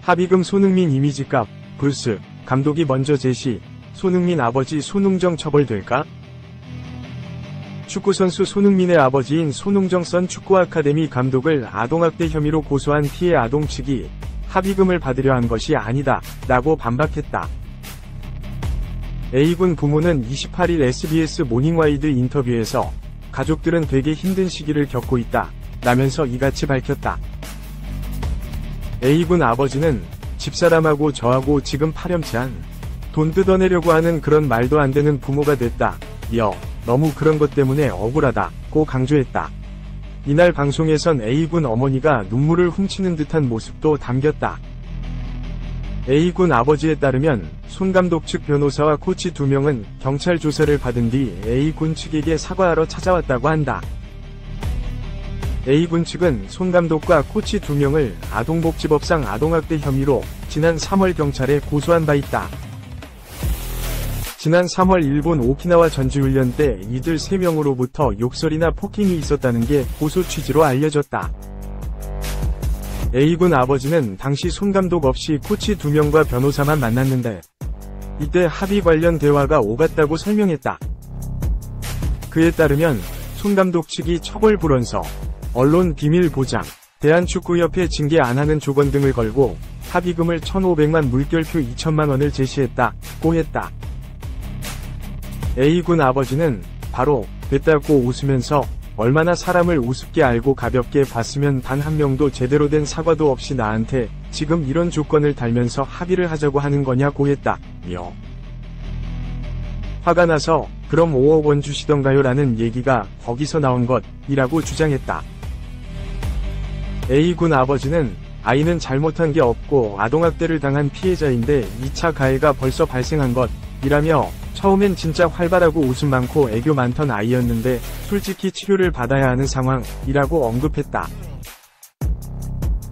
합의금 손흥민 이미지값, 불스, 감독이 먼저 제시, 손흥민 아버지 손웅정 처벌될까? 축구선수 손흥민의 아버지인 손웅정 선 축구아카데미 감독을 아동학대 혐의로 고소한 피해 아동 측이 합의금을 받으려 한 것이 아니다, 라고 반박했다. A군 부모는 28일 SBS 모닝와이드 인터뷰에서 가족들은 되게 힘든 시기를 겪고 있다, 라면서 이같이 밝혔다. A군 아버지는 집사람하고 저하고 지금 파렴치한 돈 뜯어내려고 하는 그런 말도 안 되는 부모가 됐다. 너무 그런 것 때문에 억울하다고 강조했다. 이날 방송에선 A군 어머니가 눈물을 훔치는 듯한 모습도 담겼다. A군 아버지에 따르면 손 감독 측 변호사와 코치 2명은 경찰 조사를 받은 뒤 A군 측에게 사과하러 찾아왔다고 한다. A군 측은 손 감독과 코치 2명을 아동복지법상 아동학대 혐의로 지난 3월 경찰에 고소한 바 있다. 지난 3월 일본 오키나와 전지훈련 때 이들 3명으로부터 욕설이나 폭행이 있었다는 게 고소 취지로 알려졌다. A군 아버지는 당시 손 감독 없이 코치 2명과 변호사만 만났는데 이때 합의 관련 대화가 오갔다고 설명했다. 그에 따르면 손 감독 측이 처벌 불원서, 언론 비밀 보장, 대한축구협회 징계 안 하는 조건 등을 걸고 합의금을 1,500만 물결표 2천만 원을 제시했다고 했다. A군 아버지는 바로 됐다고 웃으면서 얼마나 사람을 우습게 알고 가볍게 봤으면 단 한 명도 제대로 된 사과도 없이 나한테 지금 이런 조건을 달면서 합의를 하자고 하는 거냐고 했다. 화가 나서 그럼 5억 원 주시던가요? 라는 얘기가 거기서 나온 것이라고 주장했다. A군 아버지는 아이는 잘못한 게 없고 아동학대를 당한 피해자인데 2차 가해가 벌써 발생한 것이라며 처음엔 진짜 활발하고 웃음 많고 애교 많던 아이였는데 솔직히 치료를 받아야 하는 상황이라고 언급했다.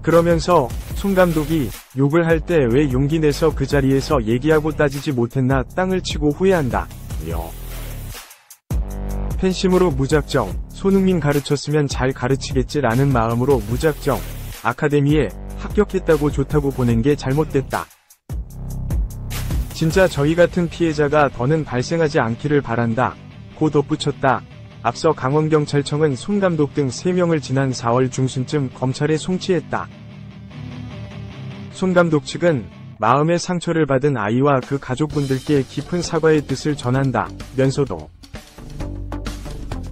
그러면서 손 감독이 욕을 할 때 왜 용기 내서 그 자리에서 얘기하고 따지지 못했나 땅을 치고 후회한다. 팬심으로 무작정 손흥민 가르쳤으면 잘 가르치겠지 라는 마음으로 무작정 아카데미에 합격했다고 좋다고 보낸 게 잘못됐다. 진짜 저희 같은 피해자가 더는 발생하지 않기를 바란다. 고 덧붙였다. 앞서 강원경찰청은 손 감독 등 3명을 지난 4월 중순쯤 검찰에 송치했다. 손 감독 측은 마음의 상처를 받은 아이와 그 가족분들께 깊은 사과의 뜻을 전한다면서도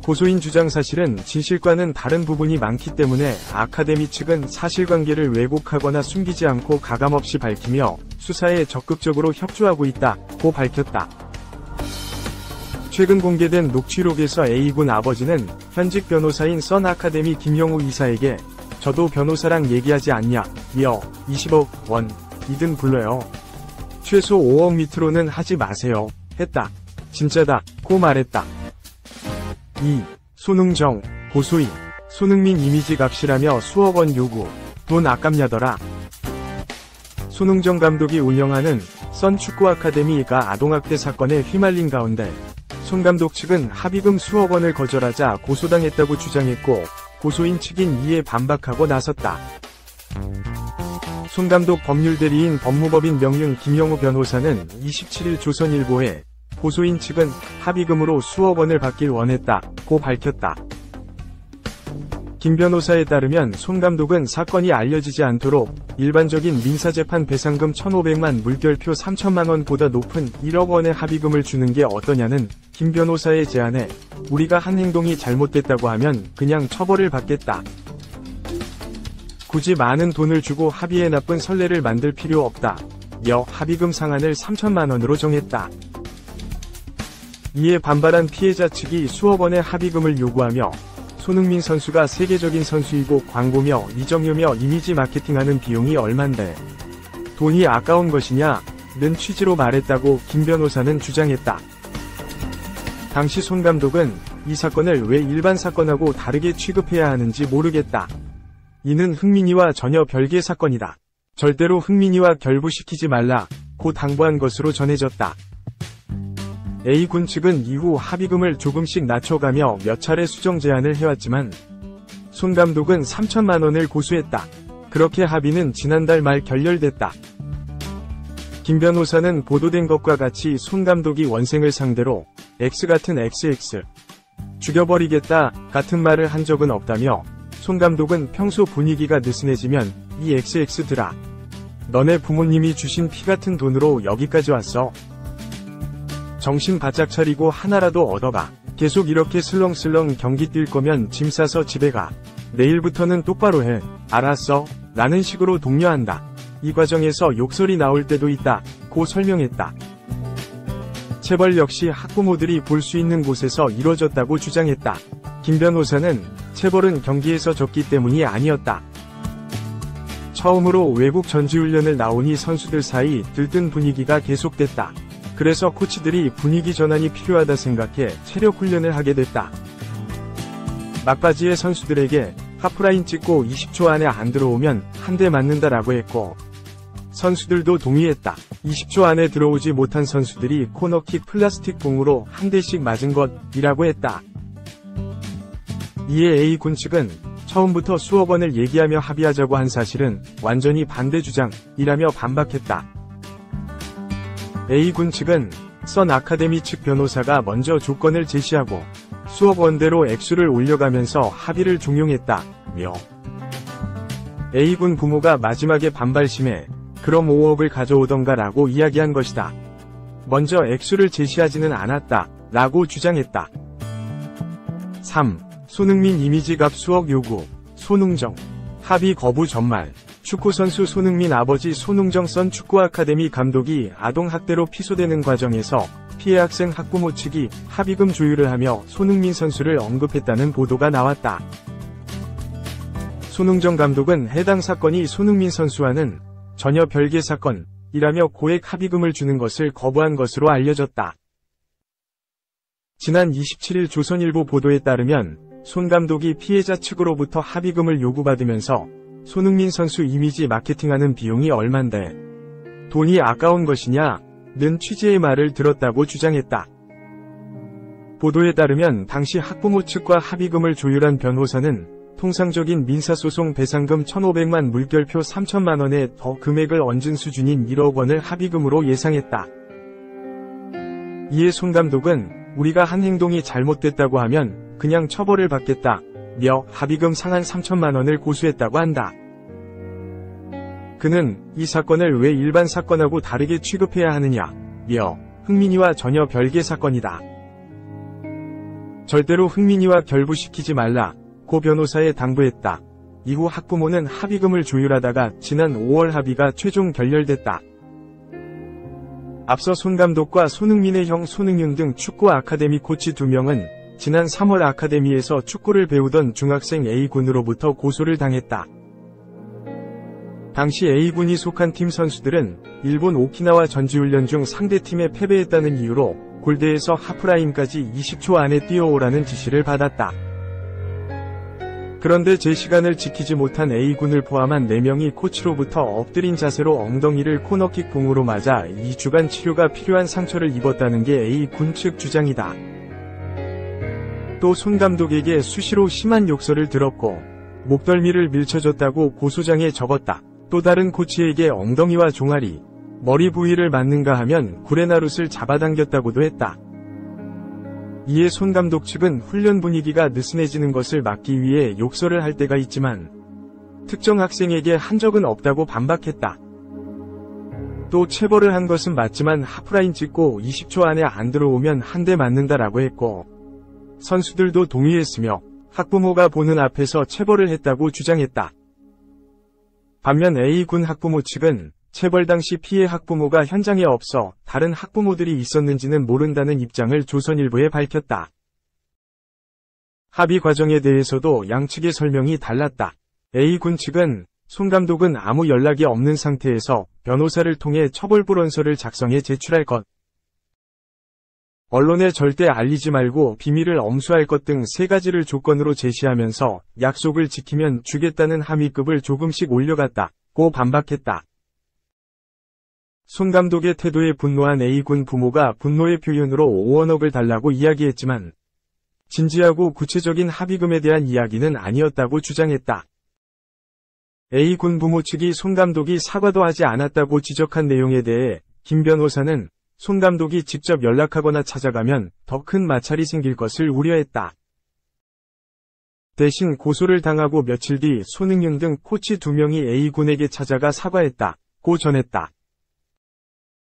고소인 주장 사실은 진실과는 다른 부분이 많기 때문에 아카데미 측은 사실관계를 왜곡하거나 숨기지 않고 가감없이 밝히며 수사에 적극적으로 협조하고 있다고 밝혔다. 최근 공개된 녹취록에서 A군 아버지는 현직 변호사인 선 아카데미 김영우 이사에게 저도 변호사랑 얘기하지 않냐, 20억 원이든 불러요. 최소 5억 밑으로는 하지 마세요. 했다. 진짜다고 말했다. 2. 손웅정, 고소인, 손흥민 이미지 값이라며 수억 원 요구, 돈 아깝냐더라. 손웅정 감독이 운영하는 선 축구 아카데미가 아동학대 사건에 휘말린 가운데 손 감독 측은 합의금 수억 원을 거절하자 고소당했다고 주장했고 고소인 측인 이에 반박하고 나섰다. 손 감독 법률대리인 법무법인 명륜 김영우 변호사는 27일 조선일보에 고소인 측은 합의금으로 수억 원을 받길 원했다고 밝혔다. 김 변호사에 따르면 손 감독은 사건이 알려지지 않도록 일반적인 민사재판 배상금 1,500만 물결표 3천만 원보다 높은 1억 원의 합의금을 주는 게 어떠냐는 김 변호사의 제안에 우리가 한 행동이 잘못됐다고 하면 그냥 처벌을 받겠다. 굳이 많은 돈을 주고 합의에 나쁜 선례를 만들 필요 없다. 합의금 상한을 3천만 원으로 정했다. 이에 반발한 피해자 측이 수억 원의 합의금을 요구하며 손흥민 선수가 세계적인 선수이고 광고며 이정료며 이미지 마케팅하는 비용이 얼만데 돈이 아까운 것이냐는 취지로 말했다고 김 변호사는 주장했다. 당시 손 감독은 이 사건을 왜 일반 사건하고 다르게 취급해야 하는지 모르겠다. 이는 흥민이와 전혀 별개 사건이다. 절대로 흥민이와 결부시키지 말라고 당부한 것으로 전해졌다. A군 측은 이후 합의금을 조금씩 낮춰가며 몇 차례 수정 제안을 해왔지만 손 감독은 3천만 원을 고수했다. 그렇게 합의는 지난달 말 결렬됐다. 김 변호사는 보도된 것과 같이 손 감독이 원생을 상대로 X 같은 XX 죽여버리겠다 같은 말을 한 적은 없다며 손 감독은 평소 분위기가 느슨해지면 이 XX들아 너네 부모님이 주신 피 같은 돈으로 여기까지 왔어. 정신 바짝 차리고 하나라도 얻어가. 계속 이렇게 슬렁슬렁 경기 뛸 거면 짐 싸서 집에 가. 내일부터는 똑바로 해. 알았어? 라는 식으로 독려한다. 이 과정에서 욕설이 나올 때도 있다. 고 설명했다. 체벌 역시 학부모들이 볼 수 있는 곳에서 이뤄졌다고 주장했다. 김 변호사는 체벌은 경기에서 졌기 때문이 아니었다. 처음으로 외국 전지훈련을 나오니 선수들 사이 들뜬 분위기가 계속됐다. 그래서 코치들이 분위기 전환이 필요하다 생각해 체력 훈련을 하게 됐다. 막바지에 선수들에게 하프라인 찍고 20초 안에 안 들어오면 한 대 맞는다라고 했고 선수들도 동의했다. 20초 안에 들어오지 못한 선수들이 코너킥 플라스틱 공으로 한 대씩 맞은 것이라고 했다. 이에 A군 측은 처음부터 수억 원을 얘기하며 합의하자고 한 사실은 완전히 반대 주장이라며 반박했다. A군 측은 선 아카데미 측 변호사가 먼저 조건을 제시하고 수억 원대로 액수를 올려가면서 합의를 종용했다며 A군 부모가 마지막에 반발심에 그럼 5억을 가져오던가 라고 이야기한 것이다. 먼저 액수를 제시하지는 않았다 라고 주장했다. 3. 손흥민 이미지값 수억 요구. 손흥정 합의 거부 전말. 축구선수 손흥민 아버지 손흥정 선 축구아카데미 감독이 아동학대로 피소되는 과정에서 피해 학생 학부모 측이 합의금 조율을 하며 손흥민 선수를 언급했다는 보도가 나왔다. 손흥정 감독은 해당 사건이 손흥민 선수와는 전혀 별개 사건이라며 고액 합의금을 주는 것을 거부한 것으로 알려졌다. 지난 27일 조선일보 보도에 따르면 손 감독이 피해자 측으로부터 합의금을 요구받으면서 손흥민 선수 이미지 마케팅하는 비용이 얼만데 돈이 아까운 것이냐는 취지의 말을 들었다고 주장했다. 보도에 따르면 당시 학부모 측과 합의금을 조율한 변호사는 통상적인 민사소송 배상금 1,500만 물결표 3천만 원에 더 금액을 얹은 수준인 1억 원을 합의금으로 예상했다. 이에 손 감독은 우리가 한 행동이 잘못됐다고 하면 그냥 처벌을 받겠다며 합의금 상한 3천만 원을 고수했다고 한다. 그는 이 사건을 왜 일반 사건하고 다르게 취급해야 하느냐며 흥민이와 전혀 별개 사건이다. 절대로 흥민이와 결부시키지 말라. 고 변호사에 당부했다. 이후 학부모는 합의금을 조율하다가 지난 5월 합의가 최종 결렬됐다. 앞서 손 감독과 손흥민의 형 손흥윤 등 축구 아카데미 코치 2명은 지난 3월 아카데미에서 축구를 배우던 중학생 A군으로부터 고소를 당했다. 당시 A군이 속한 팀 선수들은 일본 오키나와 전지훈련 중 상대팀에 패배했다는 이유로 골대에서 하프라인까지 20초 안에 뛰어오라는 지시를 받았다. 그런데 제 시간을 지키지 못한 A군을 포함한 4명이 코치로부터 엎드린 자세로 엉덩이를 코너킥 공으로 맞아 2주간 치료가 필요한 상처를 입었다는 게 A군 측 주장이다. 또 손 감독에게 수시로 심한 욕설을 들었고 목덜미를 밀쳐줬다고 고소장에 적었다. 또 다른 코치에게 엉덩이와 종아리, 머리 부위를 맞는가 하면 구레나룻을 잡아당겼다고도 했다. 이에 손 감독 측은 훈련 분위기가 느슨해지는 것을 막기 위해 욕설을 할 때가 있지만 특정 학생에게 한 적은 없다고 반박했다. 또 체벌을 한 것은 맞지만 하프라인 찍고 20초 안에 안 들어오면 한 대 맞는다라고 했고 선수들도 동의했으며 학부모가 보는 앞에서 체벌을 했다고 주장했다. 반면 A군 학부모 측은 체벌 당시 피해 학부모가 현장에 없어 다른 학부모들이 있었는지는 모른다는 입장을 조선일보에 밝혔다. 합의 과정에 대해서도 양측의 설명이 달랐다. A군 측은 손 감독은 아무 연락이 없는 상태에서 변호사를 통해 처벌불원서를 작성해 제출할 것, 언론에 절대 알리지 말고 비밀을 엄수할 것 등 3가지를 조건으로 제시하면서 약속을 지키면 주겠다는 함의급을 조금씩 올려갔다고 반박했다. 손 감독의 태도에 분노한 A군 부모가 분노의 표현으로 5원억을 달라고 이야기했지만 진지하고 구체적인 합의금에 대한 이야기는 아니었다고 주장했다. A군 부모 측이 손 감독이 사과도 하지 않았다고 지적한 내용에 대해 김 변호사는 손 감독이 직접 연락하거나 찾아가면 더 큰 마찰이 생길 것을 우려했다. 대신 고소를 당하고 며칠 뒤 손흥윤 등 코치 2명이 A군에게 찾아가 사과했다고 전했다.